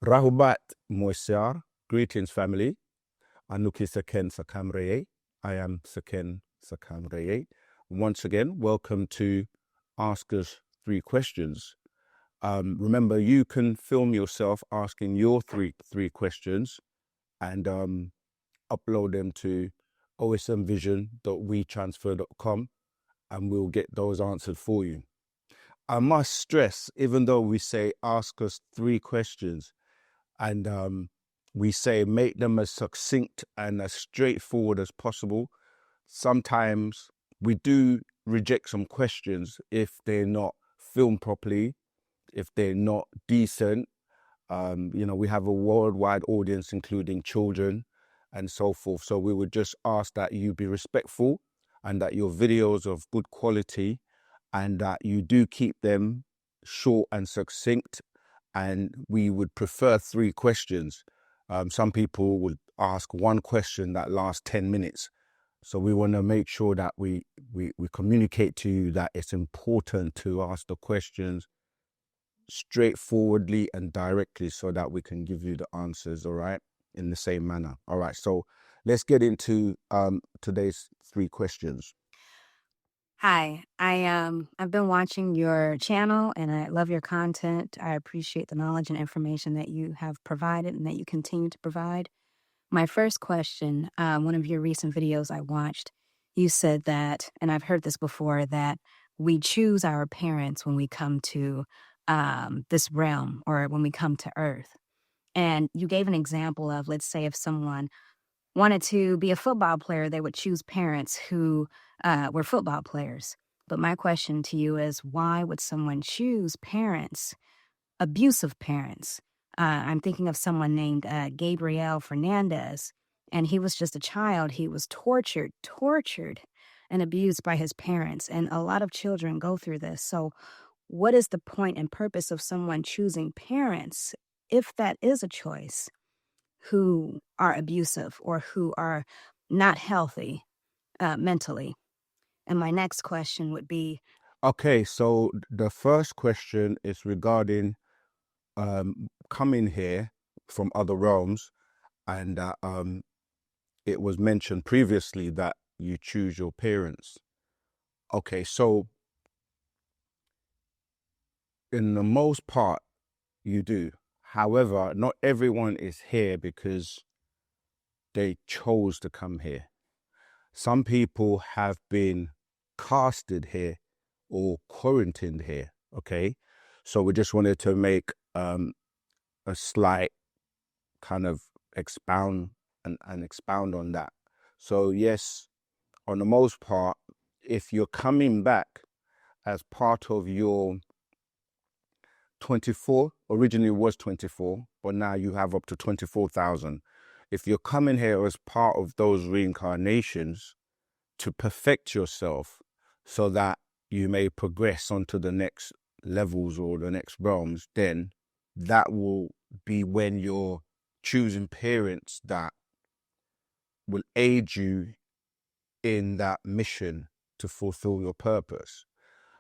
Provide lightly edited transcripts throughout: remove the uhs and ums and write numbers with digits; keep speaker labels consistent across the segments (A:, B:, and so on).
A: Rahubat Moisiar, greetings family. Anuki Seken Sakamreye. I am Seken Sakamreye. Once again, welcome to Ask Us 3 Questions. Remember, you can film yourself asking your three questions and upload them to osmvision.wetransfer.com and we'll get those answered for you. I must stress, even though we say ask us 3 questions and we say make them as succinct and as straightforward as possible, sometimes we do reject some questions if they're not filmed properly, if they're not decent. We have a worldwide audience, including children and so forth. So we would just ask that you be respectful and that your videos of good quality and that you do keep them short and succinct. And we would prefer 3 questions. Some people would ask 1 question that lasts 10 minutes. So we want to make sure that we communicate to you that it's important to ask the questions straightforwardly and directly so that we can give you the answers, all right, in the same manner. All right, so let's get into today's 3 questions.
B: Hi, I've been watching your channel and I love your content. I appreciate the knowledge and information that you have provided and that you continue to provide. My first question, one of your recent videos I watched, you said that, and I've heard this before, that we choose our parents when we come to this realm or when we come to Earth. And you gave an example of, let's say, if someone wanted to be a football player, they would choose parents who were football players. But my question to you is, why would someone choose parents, abusive parents? I'm thinking of someone named Gabriel Fernandez, and he was just a child. He was tortured and abused by his parents. And a lot of children go through this. So what is the point and purpose of someone choosing parents, if that is a choice, who are abusive or who are not healthy mentally? And my next question would be...
A: Okay, so the first question is regarding coming here from other realms, and it was mentioned previously that you choose your parents. Okay, so in the most part, you do. However, not everyone is here because they chose to come here. Some people have been casted here or quarantined here, okay? So we just wanted to make a slight kind of expound on that. So yes, on the most part, if you're coming back as part of your 24, originally it was 24, but now you have up to 24,000. If you're coming here as part of those reincarnations to perfect yourself so that you may progress onto the next levels or the next realms, then that will be when you're choosing parents that will aid you in that mission to fulfill your purpose.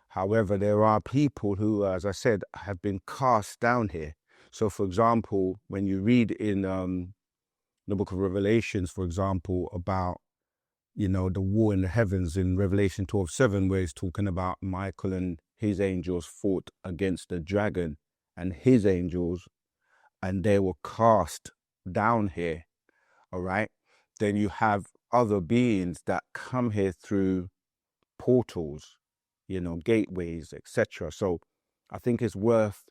A: However, there are people who, as I said, have been cast down here. So, for example, when you read in the book of Revelations, for example, about, the war in the heavens in Revelation 12:7, where he's talking about Michael and his angels fought against the dragon and his angels, and they were cast down here, all right? Then you have other beings that come here through portals, gateways, etc. So I think it's worth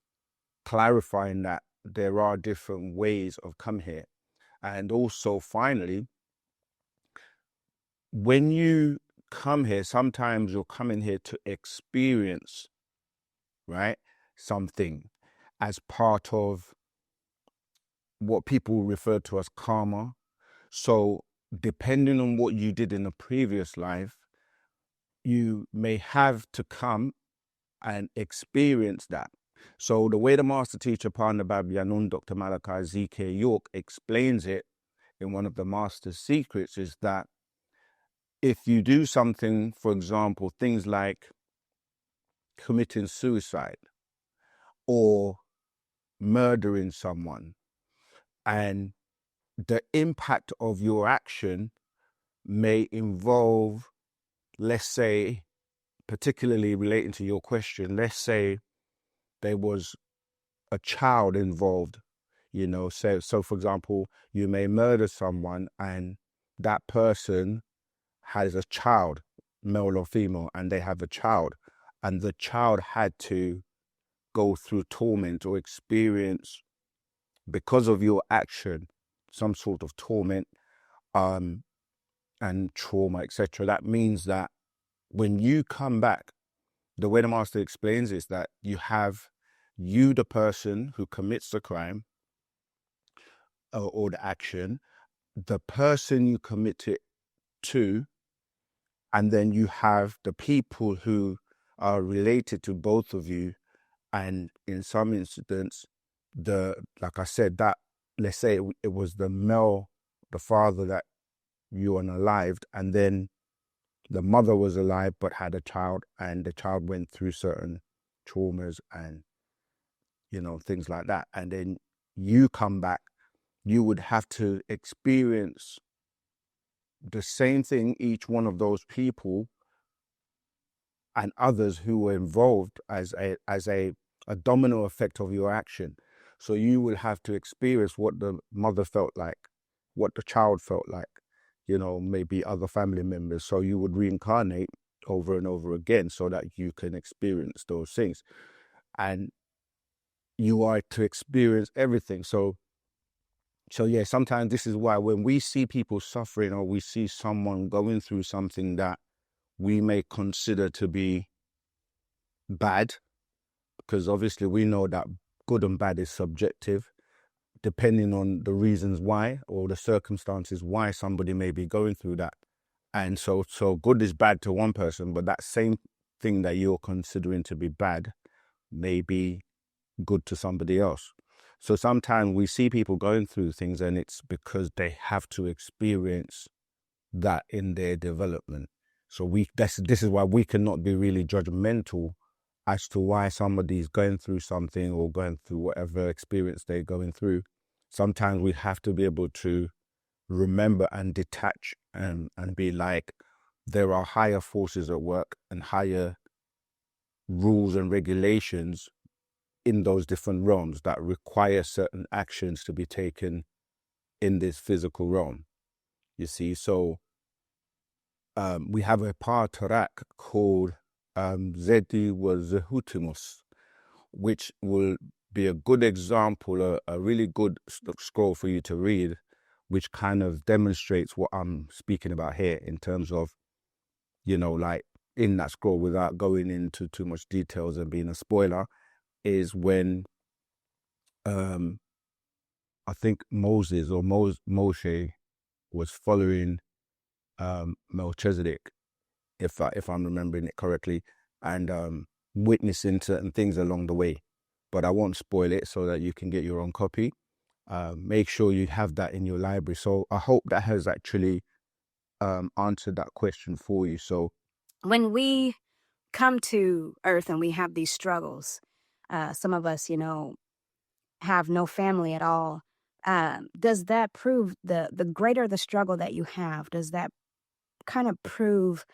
A: clarifying that there are different ways of coming here. And also, finally, when you come here, sometimes you're coming here to experience, right, something as part of what people refer to as karma. So depending on what you did in a previous life, you may have to come and experience that. So the way the master teacher, Partner Bab Yanun, Dr. Malachi Z.K. York, explains it in one of the master's secrets is that if you do something, for example, things like committing suicide or murdering someone And the impact of your action may involve, let's say, particularly relating to your question, let's say there was a child involved, you know, so for example, you may murder someone and that person has a child, male or female, and they have a child, and the child had to go through torment or experience, because of your action, some sort of torment and trauma, etc. That means that when you come back, the way the master explains is that you have you, the person who commits the crime or the action, the person you commit it to, and then you have the people who are related to both of you. And in some incidents, like I said, that, let's say it was the male, the father that you unalived, and then the mother was alive but had a child, and the child went through certain traumas and, you know, things like that. And then you come back, you would have to experience the same thing each one of those people and others who were involved as a domino effect of your action. So you will have to experience what the mother felt like, what the child felt like, you know, maybe other family members. So you would reincarnate over and over again so that you can experience those things. And you are to experience everything. So yeah, sometimes this is why when we see people suffering or we see someone going through something that we may consider to be bad, because obviously we know that good and bad is subjective, depending on the reasons why or the circumstances why somebody may be going through that. And so good is bad to one person, but that same thing that you're considering to be bad may be good to somebody else. So sometimes we see people going through things and it's because they have to experience that in their development. So this is why we cannot be really judgmental as to why somebody is going through something or going through whatever experience they're going through. Sometimes we have to be able to remember and detach and be like, there are higher forces at work and higher rules and regulations in those different realms that require certain actions to be taken in this physical realm. You see, so we have a partarak called Zedi Wazehutimus, which will be a good example, a really good scroll for you to read, which kind of demonstrates what I'm speaking about here in terms of, you know, like in that scroll, without going into too much details and being a spoiler, is when I think Moses or Moshe was following Melchizedek, if I'm remembering it correctly, and witnessing certain things along the way. But I won't spoil it so that you can get your own copy. Make sure you have that in your library. So I hope that has actually answered that question for you. So
B: when we come to Earth and we have these struggles, some of us, you know, have no family at all. Does that prove the greater the struggle that you have, does that kind of prove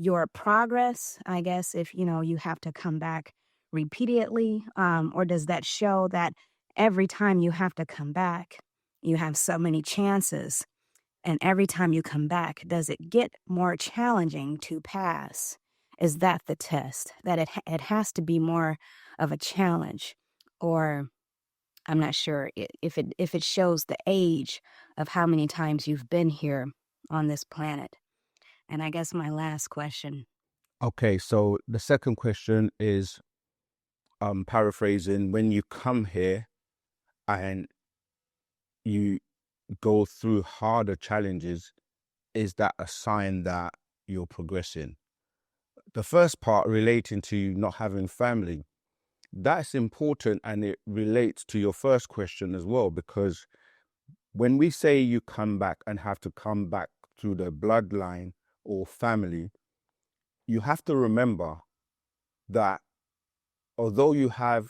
B: your progress, I guess, if, you know, you have to come back repeatedly? Or does that show that every time you have to come back, you have so many chances? And every time you come back, does it get more challenging to pass? Is that the test? That it has to be more of a challenge? Or I'm not sure if it shows the age of how many times you've been here on this planet. And I guess my last question.
A: okay, so the second question is paraphrasing, when you come here and you go through harder challenges, is that a sign that you're progressing? The first part relating to not having family, that's important, and it relates to your first question as well, because when we say you come back and have to come back through the bloodline or family, you have to remember that although you have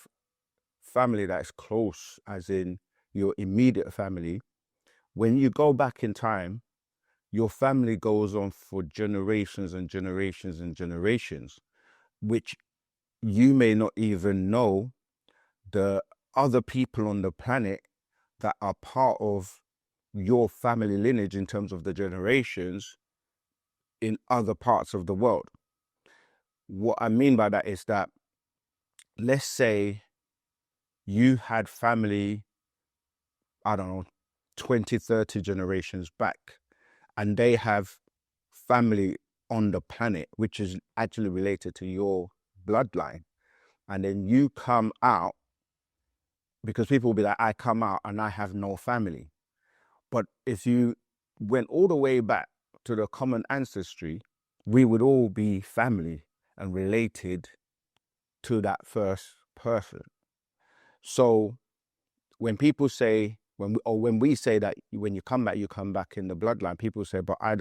A: family that's close, as in your immediate family, when you go back in time, your family goes on for generations and generations and generations, which you may not even know the other people on the planet that are part of your family lineage in terms of the generations in other parts of the world. What I mean by that is that, let's say you had family, I don't know, 20, 30 generations back, and they have family on the planet, which is actually related to your bloodline. And then you come out, because people will be like, I come out and I have no family. But if you went all the way back to the common ancestry, we would all be family and related to that first person. So when people say, when we say that when you come back in the bloodline, people say, but I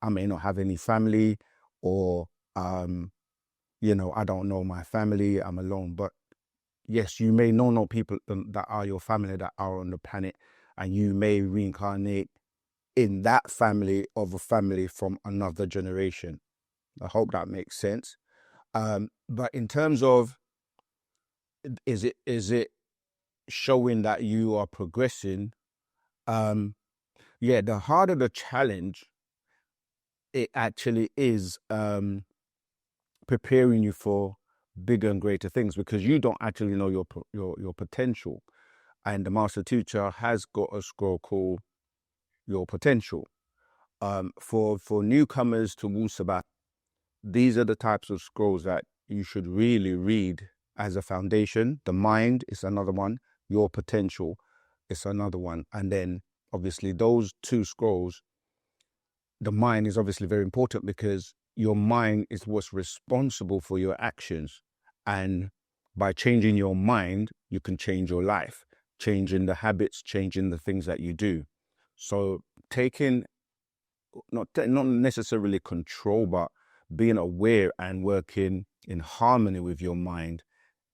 A: may not have any family, or, you know, I don't know my family, I'm alone. But yes, you may know people that are your family that are on the planet, and you may reincarnate in that family of a family from another generation. I hope that makes sense. But in terms of, is it showing that you are progressing? Yeah, the harder the challenge, it actually is preparing you for bigger and greater things, because you don't actually know your potential. And the master teacher has got a scroll called Your Potential. For newcomers to Wu-Sabat, these are the types of scrolls that you should really read as a foundation. The Mind is another one. Your Potential is another one. And then obviously those two scrolls, the mind is obviously very important, because your mind is what's responsible for your actions. And by changing your mind, you can change your life, changing the habits, changing the things that you do. So taking, not necessarily control, but being aware and working in harmony with your mind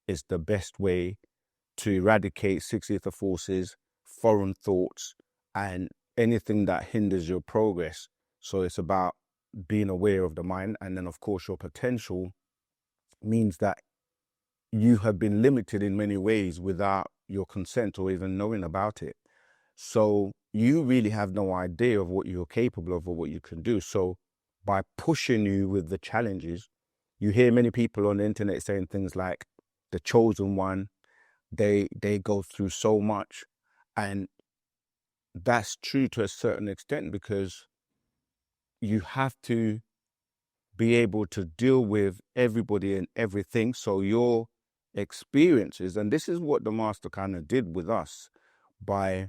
A: is the best way to eradicate 6 ether forces, foreign thoughts, and anything that hinders your progress. So it's about being aware of the mind. And then of course your potential means that you have been limited in many ways without your consent or even knowing about it. So you really have no idea of what you're capable of or what you can do. So by pushing you with the challenges, you hear many people on the internet saying things like the chosen one, they go through so much. And that's true to a certain extent, because you have to be able to deal with everybody and everything. So your experiences, and this is what the master kind of did with us by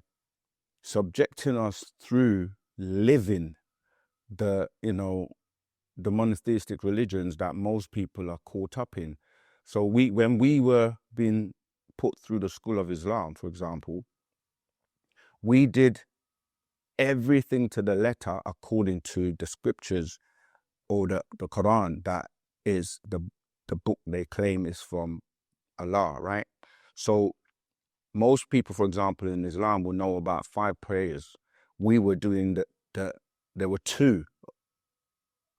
A: subjecting us through living the, the monotheistic religions that most people are caught up in. So when we were being put through the school of Islam, for example, we did everything to the letter according to the scriptures, or the Quran, that is the book they claim is from Allah, right? So most people, for example, in Islam will know about 5 prayers. We were doing there were 2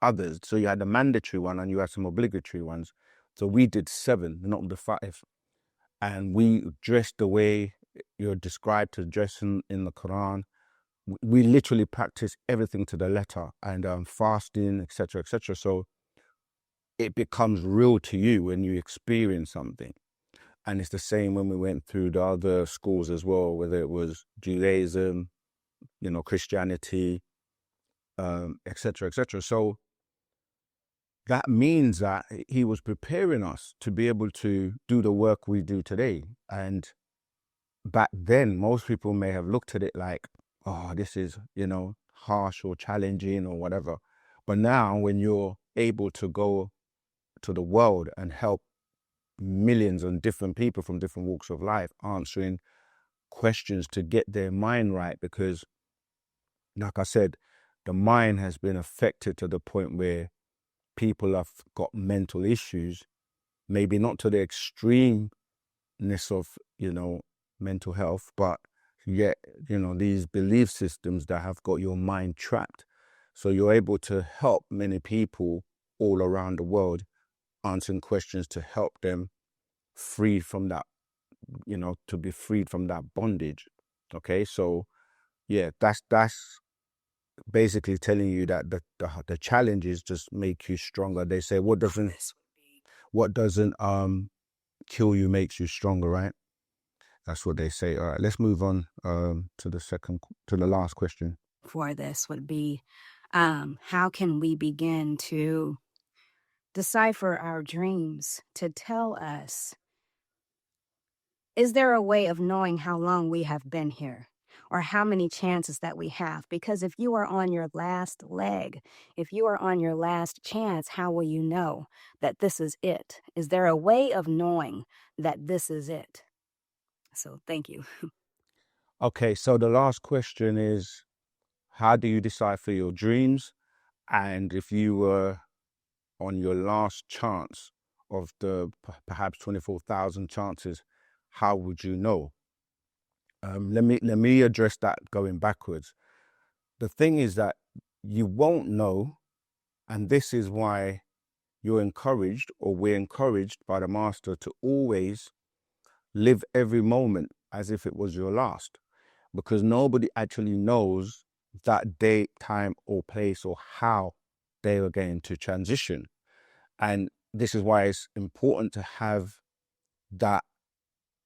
A: others. So you had the mandatory one and you had some obligatory ones. So we did 7, not the 5. And we dressed the way you're described to dress in the Quran. We literally practice everything to the letter, and fasting, etc., etc. So it becomes real to you when you experience something. And it's the same when we went through the other schools as well, whether it was Judaism, Christianity, etc., etc. So that means that he was preparing us to be able to do the work we do today. And back then, most people may have looked at it like, oh, this is, harsh or challenging or whatever. But now when you're able to go to the world and help millions and different people from different walks of life, answering questions to get their mind right, because like I said, the mind has been affected to the point where people have got mental issues, maybe not to the extremeness of, mental health, but get, these belief systems that have got your mind trapped. So you're able to help many people all around the world, answering questions to help them free from that, to be freed from that bondage. Okay, so yeah, that's basically telling you that the challenges just make you stronger. They say what doesn't kill you makes you stronger, right? That's what they say. All right, let's move on to the last question.
B: For this would be, how can we begin to decipher our dreams to tell us, is there a way of knowing how long we have been here or how many chances that we have? Because if you are on your last leg, if you are on your last chance, how will you know that this is it? Is there a way of knowing that this is it? So thank you.
A: Okay, so the last question is, how do you decipher your dreams? And if you were on your last chance of the perhaps 24,000 chances, how would you know? Let me address that going backwards. The thing is that you won't know, and this is why you're encouraged, or we're encouraged by the master, to always live every moment as if it was your last, because nobody actually knows that date, time, or place, or how they are going to transition. And this is why it's important to have that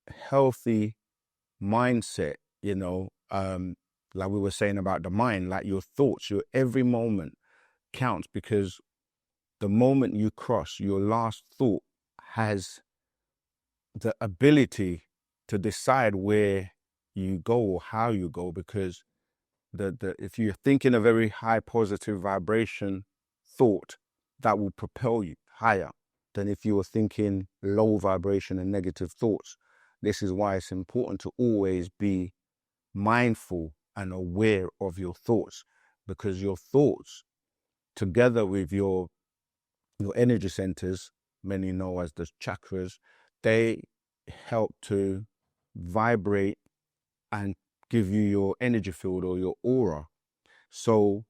A: healthy mindset, like we were saying about the mind, like your thoughts, your every moment counts, because the moment you cross, your last thought has the ability to decide where you go or how you go, because if you're thinking a very high positive vibration thought, that will propel you higher than if you were thinking low vibration and negative thoughts. This is why it's important to always be mindful and aware of your thoughts, because your thoughts, together with your energy centers, many know as the chakras, they help to vibrate and give you your energy field or your aura. So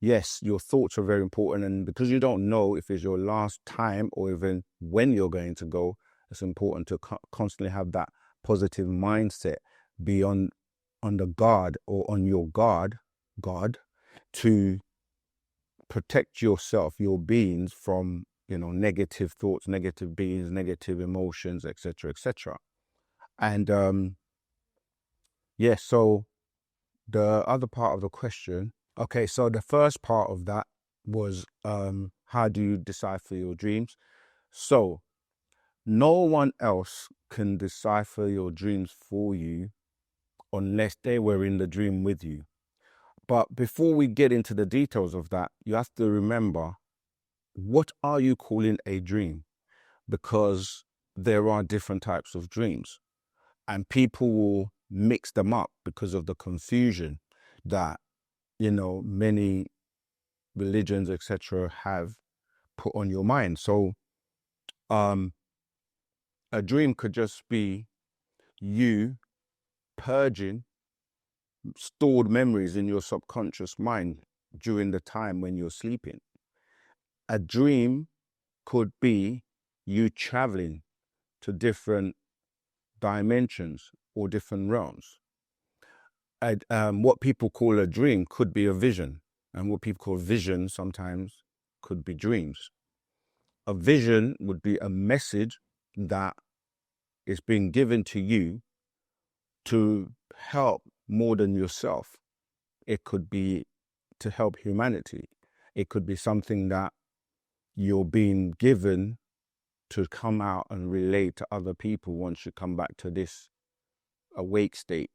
A: yes, your thoughts are very important, and because you don't know if it's your last time or even when you're going to go, it's important to constantly have that positive mindset, be on the guard, or on your guard, to protect yourself, your beings, from negative thoughts, negative beings, negative emotions, etc., etc. And so the other part of the question, okay, so the first part of that was how do you decipher your dreams? So no one else can decipher your dreams for you unless they were in the dream with you. But before we get into the details of that, you have to remember, what are you calling a dream? Because there are different types of dreams, and people will mix them up because of the confusion that many religions, etc., have put on your mind. So a dream could just be you purging stored memories in your subconscious mind during the time when you're sleeping. A dream could be you traveling to different dimensions or different realms. What people call a dream could be a vision, and what people call vision sometimes could be dreams. A vision would be a message that is being given to you to help more than yourself. It could be to help humanity. It could be something that you're being given to come out and relate to other people once you come back to this awake state.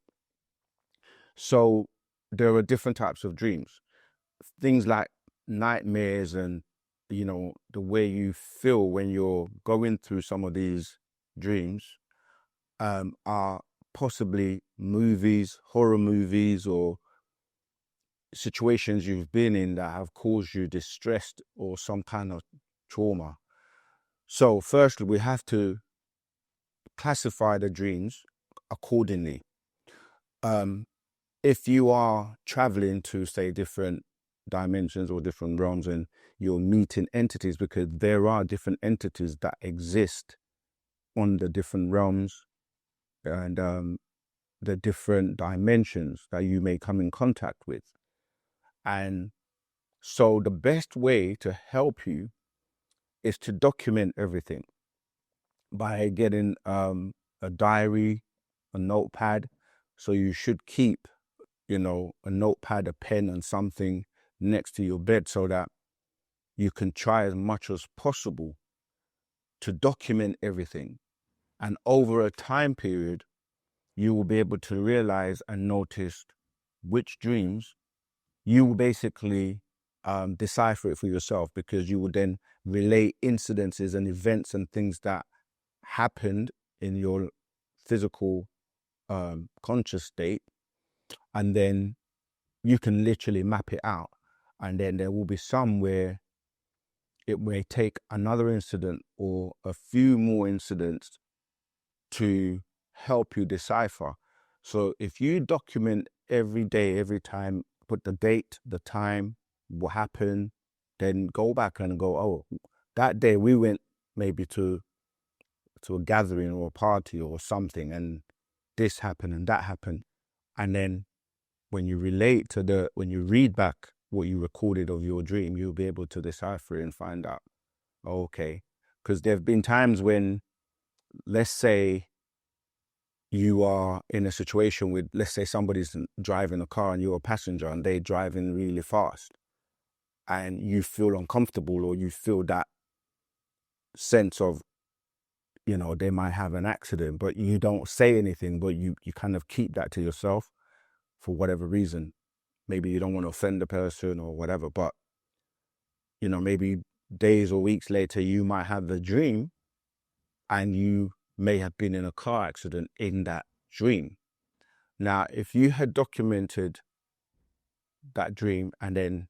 A: So there are different types of dreams. Things like nightmares and, the way you feel when you're going through some of these dreams are possibly movies, horror movies, or situations you've been in that have caused you distress or some kind of trauma. So firstly, we have to classify the dreams accordingly. if you are traveling to, say, different dimensions or different realms, and you're meeting entities, because there are different entities that exist on the different realms and the different dimensions that you may come in contact with. And so the best way to help you is to document everything by getting a diary, a notepad. So you should keep, a notepad, a pen, and something next to your bed, so that you can try as much as possible to document everything. And over a time period, you will be able to realize and notice which dreams you will basically decipher it for yourself, because you will then relate incidences and events and things that happened in your physical conscious state, and then you can literally map it out. And then there will be some where it may take another incident or a few more incidents to help you decipher. So if you document every day, every time, put the date, the time, what happened, then go back and go, oh, that day we went maybe to a gathering or a party or something, and this happened and that happened. And then when you when you read back what you recorded of your dream, you'll be able to decipher it and find out, okay. Because there have been times when, let's say, you are in a situation with, let's say somebody's driving a car and you're a passenger and they're driving really fast, and you feel uncomfortable, or you feel that sense of, they might have an accident, but you don't say anything, but you kind of keep that to yourself for whatever reason. Maybe you don't want to offend the person or whatever, but, maybe days or weeks later, you might have the dream and you may have been in a car accident in that dream. Now, if you had documented that dream and then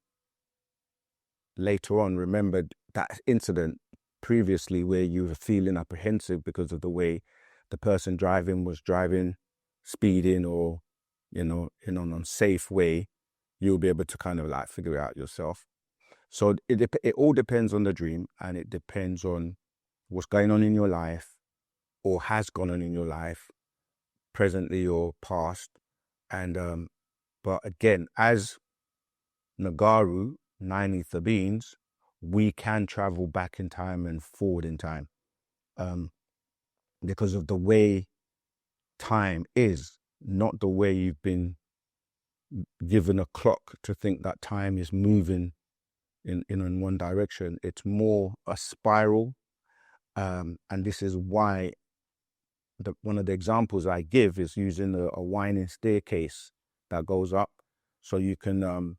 A: later on remembered that incident previously where you were feeling apprehensive because of the way the person driving was driving, speeding, or, in an unsafe way, you'll be able to kind of like figure it out yourself. So it all depends on the dream, and it depends on what's going on in your life, or has gone on in your life, presently or past. And but again, as Nagaru, 9 ether beings, we can travel back in time and forward in time, because of the way time is, not the way you've been given a clock to think that time is moving in one direction. It's more a spiral, and this is why one of the examples I give is using a winding staircase that goes up. So you can,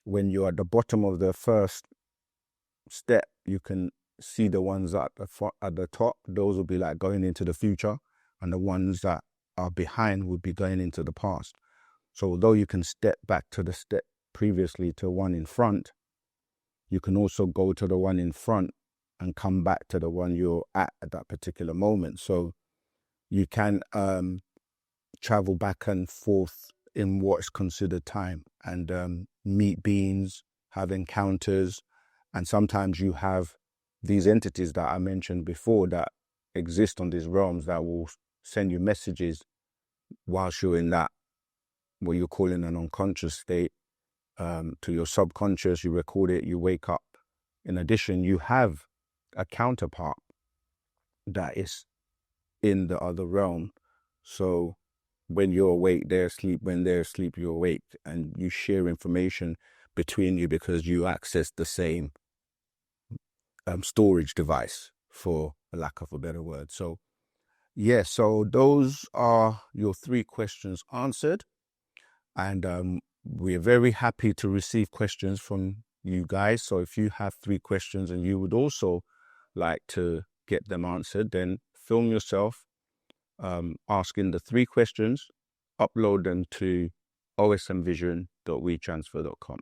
A: when you're at the bottom of the first step, you can see the ones at the top. Those will be like going into the future, and the ones that are behind would be going into the past. So although you can step back to the step previously to one in front, you can also go to the one in front and come back to the one you're at that particular moment. So you can travel back and forth in what is considered time, and meet beings, have encounters, and sometimes you have these entities that I mentioned before that exist on these realms that will send you messages whilst you're in that, what you're calling an unconscious state, to your subconscious. You record it, you wake up. In addition, you have a counterpart that is in the other realm. So when you're awake, they're asleep. When they're asleep, you're awake, and you share information between you because you access the same storage device, for a lack of a better word. So yeah, so those are your 3 questions answered, and we're very happy to receive questions from you guys. So if you have 3 questions and you would also like to get them answered, then film yourself asking the 3 questions, upload them to osmvision.wetransfer.com.